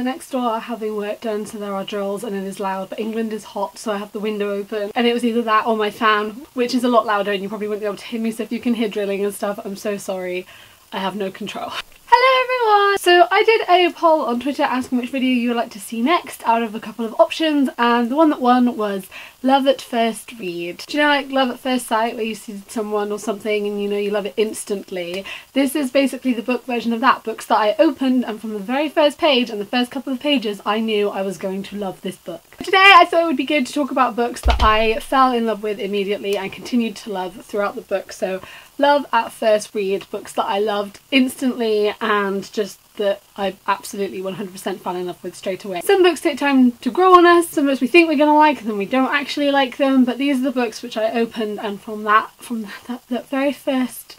next door are having work done, so there are drills and it is loud, but England is hot, so I have the window open, and it was either that or my fan, which is a lot louder and you probably wouldn't be able to hear me, so if you can hear drilling and stuff, I'm so sorry. I have no control. Hello everyone! So I did a poll on Twitter asking which video you would like to see next out of a couple of options, and the one that won was Love at First Read. Do you know, like Love at First Sight, where you see someone or something and you know you love it instantly? This is basically the book version of that. Books that I opened and from the very first page and the first couple of pages I knew I was going to love this book. Today I thought it would be good to talk about books that I fell in love with immediately and continued to love throughout the book. So Love at First Read, books that I loved instantly and just that I absolutely 100% fell in love with straight away. Some books take time to grow on us, some books we think we're gonna like and then we don't actually like them, but these are the books which I opened and from that very first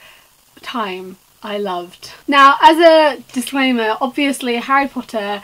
time I loved. Now, as a disclaimer, obviously Harry Potter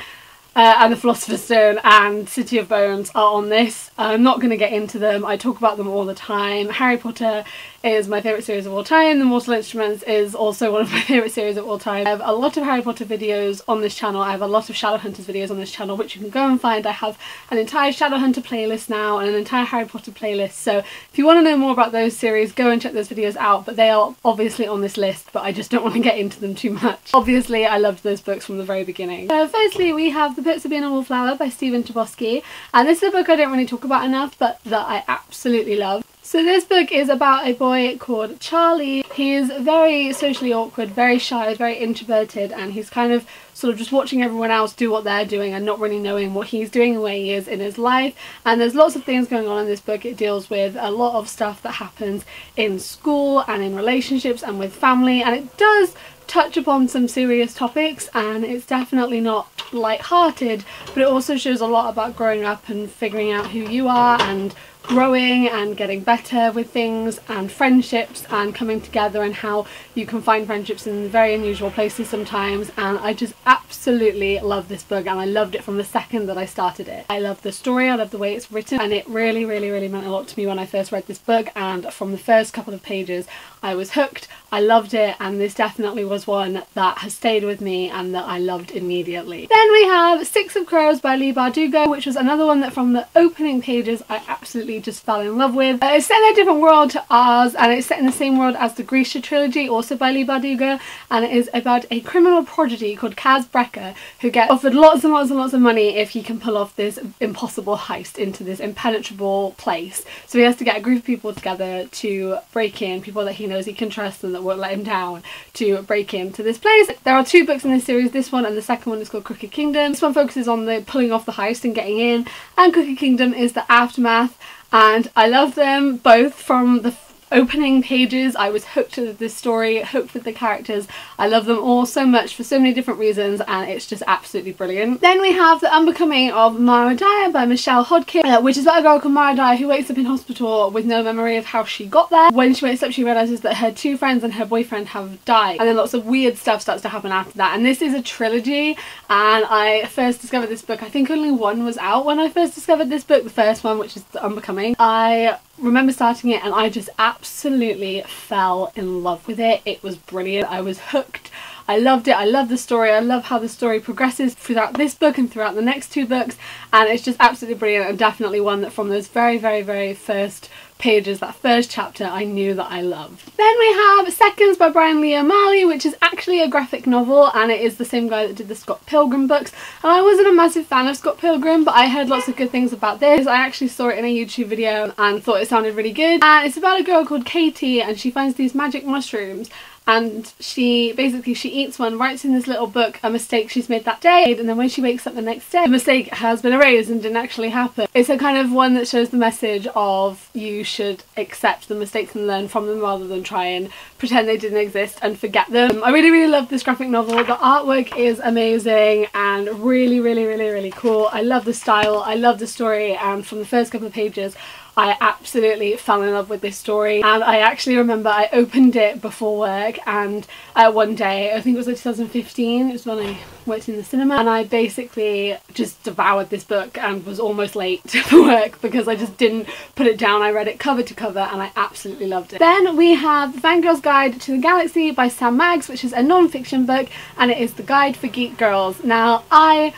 and the Philosopher's Stone and City of Bones are on this. I'm not going to get into them, I talk about them all the time. Harry Potter is my favourite series of all time, The Mortal Instruments is also one of my favourite series of all time. I have a lot of Harry Potter videos on this channel, I have a lot of Shadowhunters videos on this channel which you can go and find. I have an entire Shadowhunter playlist now and an entire Harry Potter playlist, so if you want to know more about those series, go and check those videos out, but they are obviously on this list, but I just don't want to get into them too much. Obviously I loved those books from the very beginning. Firstly we have The Bits of Being a Wallflower by Stephen Chbosky, and this is a book I don't really talk about enough but that I absolutely love. So this book is about a boy called Charlie. He is very socially awkward, very shy, very introverted, and he's kind of sort of just watching everyone else do what they're doing and not really knowing what he's doing and where he is in his life. And there's lots of things going on in this book. It deals with a lot of stuff that happens in school and in relationships and with family, and it does touch upon some serious topics and it's definitely not light-hearted, but it also shows a lot about growing up and figuring out who you are and growing and getting better with things and friendships and coming together and how you can find friendships in very unusual places sometimes. And I just absolutely love this book and I loved it from the second that I started it. I love the story, I love the way it's written, and it really meant a lot to me when I first read this book, and from the first couple of pages I was hooked. I loved it, and this definitely was one that has stayed with me and that I loved immediately. Then we have Six of Crows by Leigh Bardugo, which was another one that from the opening pages I absolutely just fell in love with. It's set in a different world to ours and it's set in the same world as the Grisha trilogy, also by Leigh Bardugo, and it is about a criminal prodigy called Kaz Brecker who gets offered lots and lots of money if he can pull off this impossible heist into this impenetrable place. So he has to get a group of people together to break in, people that he knows he can trust and that won't let him down, to break into this place. There are two books in this series, this one and the second one is called Crooked Kingdom. This one focuses on the pulling off the heist and getting in, and Crooked Kingdom is the aftermath, and I love them both from the opening pages. I was hooked with this story, hooked with the characters. I love them all so much for so many different reasons and it's just absolutely brilliant. Then we have The Unbecoming of Mara Dyer by Michelle Hodkin, which is about a girl called Mara Dyer who wakes up in hospital with no memory of how she got there. When she wakes up she realises that her two friends and her boyfriend have died, and then lots of weird stuff starts to happen after that. And this is a trilogy, and I first discovered this book, I think only one was out when I first discovered this book, the first one, which is The Unbecoming. I remember starting it and I just absolutely fell in love with it. It was brilliant. I was hooked. I loved it. I love the story. I love how the story progresses throughout this book and throughout the next two books, and it's just absolutely brilliant and definitely one that from those very first pages, that first chapter, I knew that I loved. Then we have Seconds by Brian Lee O'Malley, which is actually a graphic novel and it is the same guy that did the Scott Pilgrim books, and I wasn't a massive fan of Scott Pilgrim but I heard lots of good things about this. I actually saw it in a YouTube video and thought it sounded really good, and it's about a girl called Katie and she finds these magic mushrooms and she eats one, writes in this little book a mistake she's made that day, and then when she wakes up the next day the mistake has been erased and didn't actually happen. It's a kind of one that shows the message of you should accept the mistakes and learn from them rather than try and pretend they didn't exist and forget them. I really love this graphic novel. The artwork is amazing and really cool. I love the style, I love the story, and from the first couple of pages I absolutely fell in love with this story. And I actually remember I opened it before work, and one day, I think it was like 2015, it was when I worked in the cinema, and I basically just devoured this book and was almost late for work because I just didn't put it down. I read it cover to cover and I absolutely loved it. Then we have The Fangirl's Guide to the Galaxy by Sam Maggs, which is a non-fiction book and it is the guide for geek girls. Now, I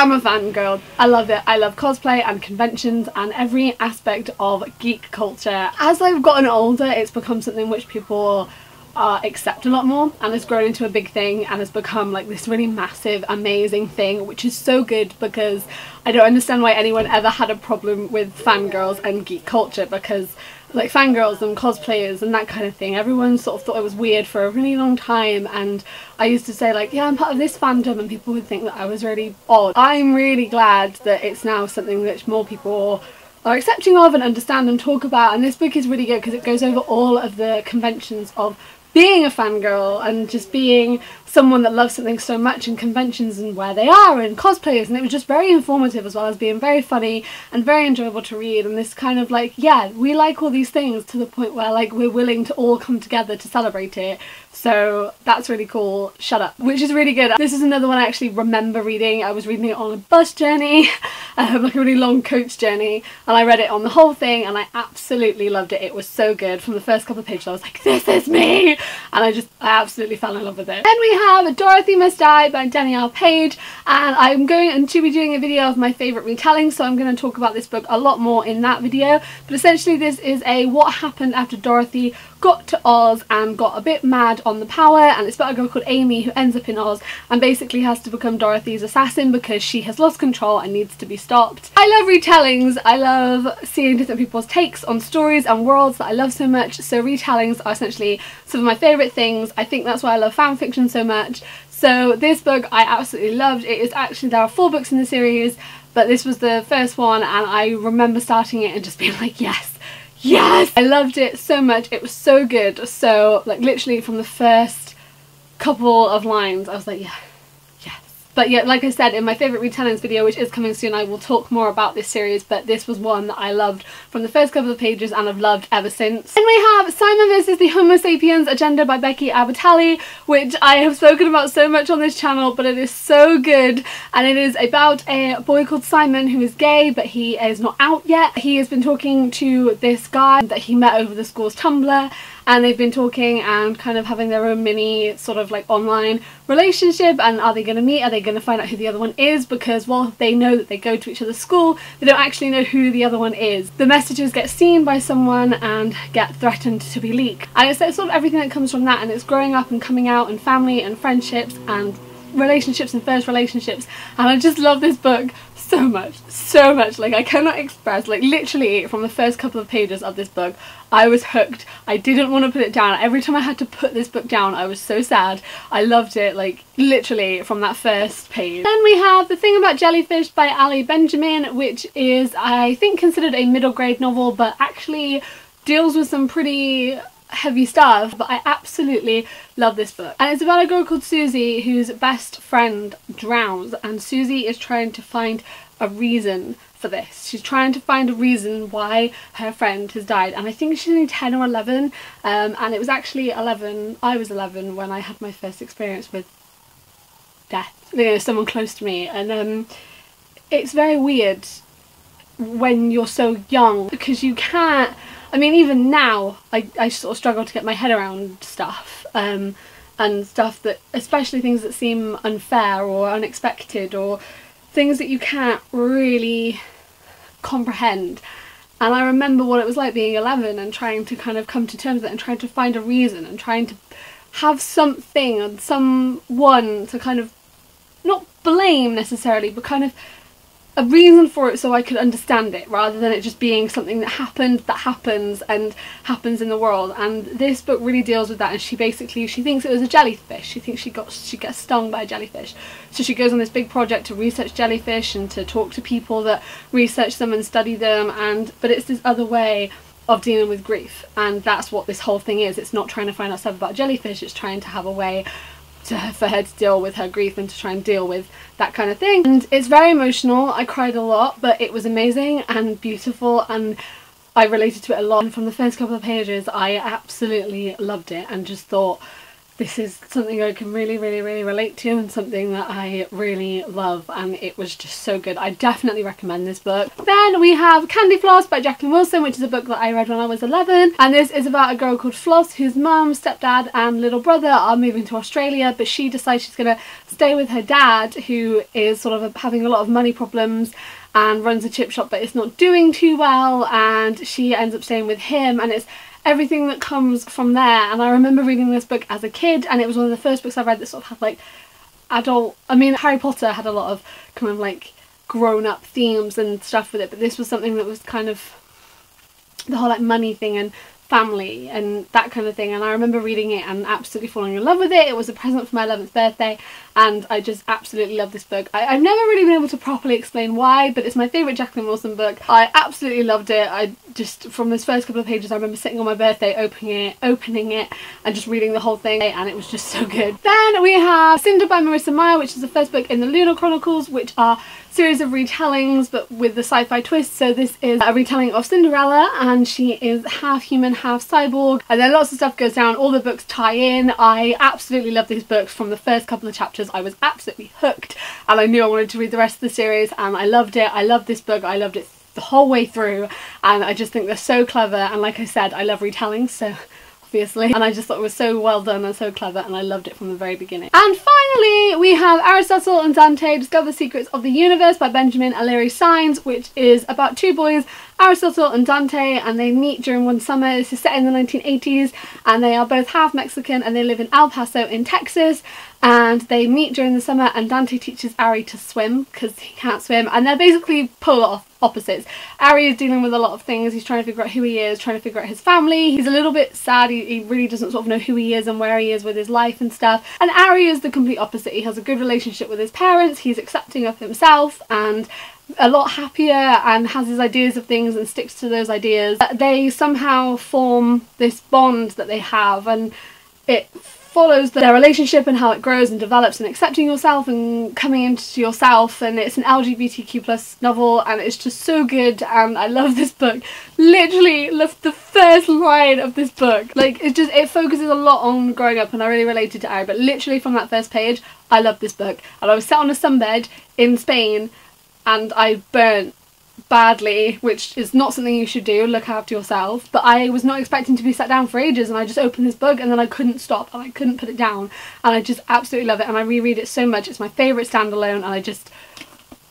I'm a fangirl. I love it. I love cosplay and conventions and every aspect of geek culture. As I've gotten older, it's become something which people accept a lot more, and it's grown into a big thing and has become like this really massive, amazing thing, which is so good, because I don't understand why anyone ever had a problem with fangirls and geek culture, because like fangirls and cosplayers and that kind of thing, everyone sort of thought it was weird for a really long time, and I used to say like, yeah, I'm part of this fandom, and people would think that I was really odd. I'm really glad that it's now something that more people are accepting of and understand and talk about, and this book is really good because it goes over all of the conventions of being a fangirl and just being someone that loves something so much, and conventions and where they are and cosplayers, and it was just very informative as well as being very funny and very enjoyable to read, and this kind of like, yeah, we like all these things to the point where like we're willing to all come together to celebrate it. So that's really cool. Shut up. Which is really good. This is another one I actually remember reading. I was reading it on a bus journey, like a really long coach journey, and I read it on the whole thing and I absolutely loved it. It was so good. From the first couple of pages I was like, this is me! And I absolutely fell in love with it. Then we have Dorothy Must Die by Danielle Page, and I'm going to be doing a video of my favourite retellings, so I'm going to talk about this book a lot more in that video. But essentially this is a what happened after Dorothy got to Oz and got a bit mad on the power, and it's about a girl called Amy who ends up in Oz and basically has to become Dorothy's assassin because she has lost control and needs to be stopped. I love retellings. I love seeing different people's takes on stories and worlds that I love so much, so retellings are essentially some of my favourite things. I think that's why I love fan fiction so much. So this book I absolutely loved. It is actually, there are 4 books in the series, but this was the first one, and I remember starting it and just being like, yes! Yes! I loved it so much. It was so good. So like literally from the first couple of lines I was like, yeah, yes. But yeah, like I said, in my favourite retellings video, which is coming soon, I will talk more about this series, but this was one that I loved from the first couple of pages and I've loved ever since. Then we have Simon vs. the Homo Sapiens Agenda by Becky Albertalli, which I have spoken about so much on this channel, but it is so good, and it is about a boy called Simon who is gay, but he is not out yet. He has been talking to this guy that he met over the school's Tumblr, and they've been talking and kind of having their own mini sort of like online relationship, and are they going to meet? Are they going to find out who the other one is? Because while they know that they go to each other's school, they don't actually know who the other one is. The messages get seen by someone and get threatened to be leaked, and it's sort of everything that comes from that, and it's growing up and coming out and family and friendships and relationships and first relationships, and I just love this book so much. Like I cannot express, like literally from the first couple of pages of this book I was hooked. I didn't want to put it down. Every time I had to put this book down I was so sad. I loved it, like literally from that first page. Then we have The Thing About Jellyfish by Ali Benjamin, which is I think considered a middle grade novel, but actually deals with some pretty heavy stuff, but I absolutely love this book. And it's about a girl called Susie whose best friend drowns, and Susie is trying to find a reason for this. She's trying to find a reason why her friend has died, and I think she's only 10 or 11, and it was actually 11, I was 11 when I had my first experience with death, you know, someone close to me, and it's very weird when you're so young because you can't, I mean even now I sort of struggle to get my head around stuff, and stuff that, especially things that seem unfair or unexpected or things that you can't really comprehend. And I remember what it was like being 11 and trying to kind of come to terms with it and trying to find a reason and trying to have something and someone to kind of not blame necessarily, but kind of a reason for it so I could understand it, rather than it just being something that happened, that happens and happens in the world. And this book really deals with that, and she thinks it was a jellyfish. She thinks she gets stung by a jellyfish. So she goes on this big project to research jellyfish and to talk to people that research them and study them, but it's this other way of dealing with grief, and that's what this whole thing is. It's not trying to find out stuff about jellyfish, it's trying to have a way for her to deal with her grief and to try and deal with that kind of thing. And it's very emotional. I cried a lot, but it was amazing and beautiful, and I related to it a lot. And from the first couple of pages I absolutely loved it and just thought this is something I can really relate to, and something that I really love, and it was just so good. I definitely recommend this book. Then we have Candy Floss by Jacqueline Wilson, which is a book that I read when I was 11, and this is about a girl called Floss whose mum, stepdad and little brother are moving to Australia, but she decides she's going to stay with her dad, who is sort of having a lot of money problems and runs a chip shop but it's not doing too well, and she ends up staying with him, and it's everything that comes from there. And I remember reading this book as a kid, and it was one of the first books I read that sort of had like adult, I mean Harry Potter had a lot of kind of like grown up themes and stuff with it, but this was something that was kind of the whole like money thing and family and that kind of thing, and I remember reading it and absolutely falling in love with it. It was a present for my 11th birthday and I just absolutely love this book. I've never really been able to properly explain why, but it's my favourite Jacqueline Wilson book. I absolutely loved it. I just, from those first couple of pages, I remember sitting on my birthday opening it and just reading the whole thing, and it was just so good. Then we have Cinder by Marissa Meyer, which is the first book in the Lunar Chronicles, which are series of retellings but with the sci-fi twist. So this is a retelling of Cinderella, and she is half human, half cyborg, and then lots of stuff goes down. All the books tie in. I absolutely love these books. From the first couple of chapters I was absolutely hooked, and I knew I wanted to read the rest of the series, and I loved it. I loved this book. I loved it the whole way through, and I just think they're so clever, and like I said, I love retellings, so obviously, and I just thought it was so well done and so clever, and I loved it from the very beginning. And finally we have Aristotle and Dante Discover the Secrets of the Universe by Benjamin Aliri Sainz, which is about two boys, Aristotle and Dante, and they meet during one summer. This is set in the 1980s, and they are both half Mexican and they live in El Paso in Texas, and they meet during the summer, and Dante teaches Ari to swim because he can't swim, and they're basically polar opposites. Ari is dealing with a lot of things. He's trying to figure out who he is, trying to figure out his family. He's a little bit sad. He really doesn't sort of know who he is and where he is with his life and stuff. And Ari is the complete opposite. He has a good relationship with his parents. He's accepting of himself and a lot happier, and has his ideas of things and sticks to those ideas. They somehow form this bond that they have, and it follows their relationship and how it grows and develops, and accepting yourself and coming into yourself. And it's an LGBTQ plus novel, and it's just so good, and I love this book. Literally the first line of this book, like it focuses a lot on growing up, and I really related to Ari, but literally from that first page I love this book. And I was sat on a sunbed in Spain and I burnt badly, which is not something you should do, look after yourself, but I was not expecting to be sat down for ages, and I just opened this book and then I couldn't stop and I couldn't put it down, and I just absolutely love it, and I reread it so much. It's my favourite standalone, and I just,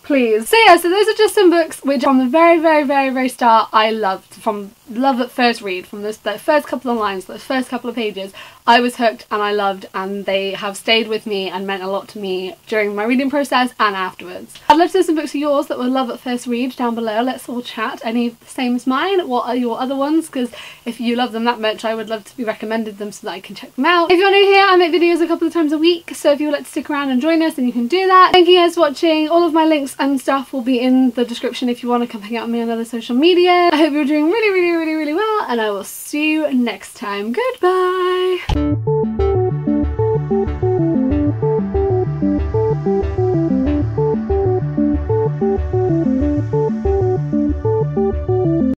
please. So yeah, so those are just some books which from the very start I loved, from love at first read, from the first couple of lines, those first couple of pages, I was hooked and I loved, and they have stayed with me and meant a lot to me during my reading process and afterwards. I'd love to know some books of yours that were love at first read down below. Let's all chat. Any the same as mine? What are your other ones? Because if you love them that much, I would love to be recommended them so that I can check them out. If you're new here, I make videos a couple of times a week, so if you would like to stick around and join us, then you can do that. Thank you guys for watching. All of my links and stuff will be in the description if you want to come hang out with me on other social media. I hope you're doing really well, and I will see you next time. Goodbye!